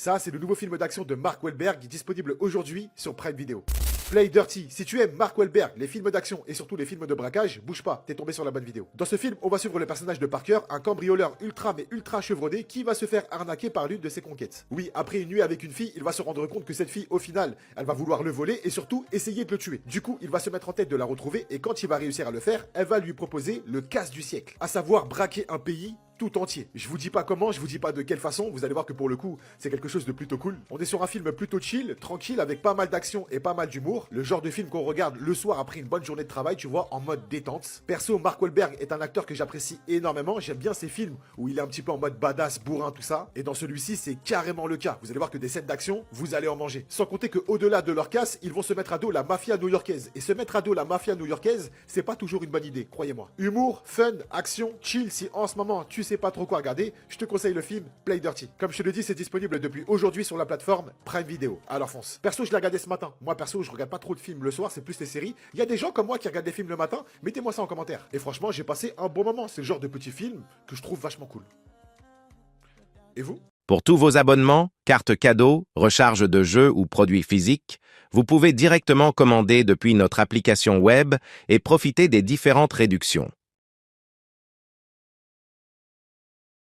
Ça, c'est le nouveau film d'action de Mark Wahlberg, disponible aujourd'hui sur Prime Video. Play Dirty. Si tu aimes Mark Wahlberg, les films d'action et surtout les films de braquage, bouge pas, t'es tombé sur la bonne vidéo. Dans ce film, on va suivre le personnage de Parker, un cambrioleur ultra chevronné qui va se faire arnaquer par l'une de ses conquêtes. Oui, après une nuit avec une fille, il va se rendre compte que cette fille, au final, elle va vouloir le voler et surtout essayer de le tuer. Du coup, il va se mettre en tête de la retrouver et quand il va réussir à le faire, elle va lui proposer le casse du siècle, à savoir braquer un pays tout entier. Je vous dis pas comment, je vous dis pas de quelle façon, vous allez voir que pour le coup, c'est quelque chose de plutôt cool. On est sur un film plutôt chill, tranquille, avec pas mal d'action et pas mal d'humour. Le genre de film qu'on regarde le soir après une bonne journée de travail, tu vois, en mode détente. Perso, Mark Wahlberg est un acteur que j'apprécie énormément. J'aime bien ces films où il est un petit peu en mode badass, bourrin, tout ça. Et dans celui-ci, c'est carrément le cas. Vous allez voir que des scènes d'action, vous allez en manger. Sans compter que au-delà de leur casse, ils vont se mettre à dos la mafia new-yorkaise. Et se mettre à dos la mafia new-yorkaise, c'est pas toujours une bonne idée, croyez-moi. Humour, fun, action, chill. Si en ce moment tu sais pas trop quoi regarder, je te conseille le film Play Dirty. Comme je te le dis, c'est disponible depuis aujourd'hui sur la plateforme Prime Video. Alors fonce. Perso, je l'ai regardé ce matin. Moi, perso, je regarde pas trop de films le soir, c'est plus les séries. Il y a des gens comme moi qui regardent des films le matin. Mettez-moi ça en commentaire. Et franchement, j'ai passé un bon moment. C'est le genre de petit film que je trouve vachement cool. Et vous? Pour tous vos abonnements, cartes cadeaux, recharge de jeux ou produits physiques, vous pouvez directement commander depuis notre application web et profiter des différentes réductions.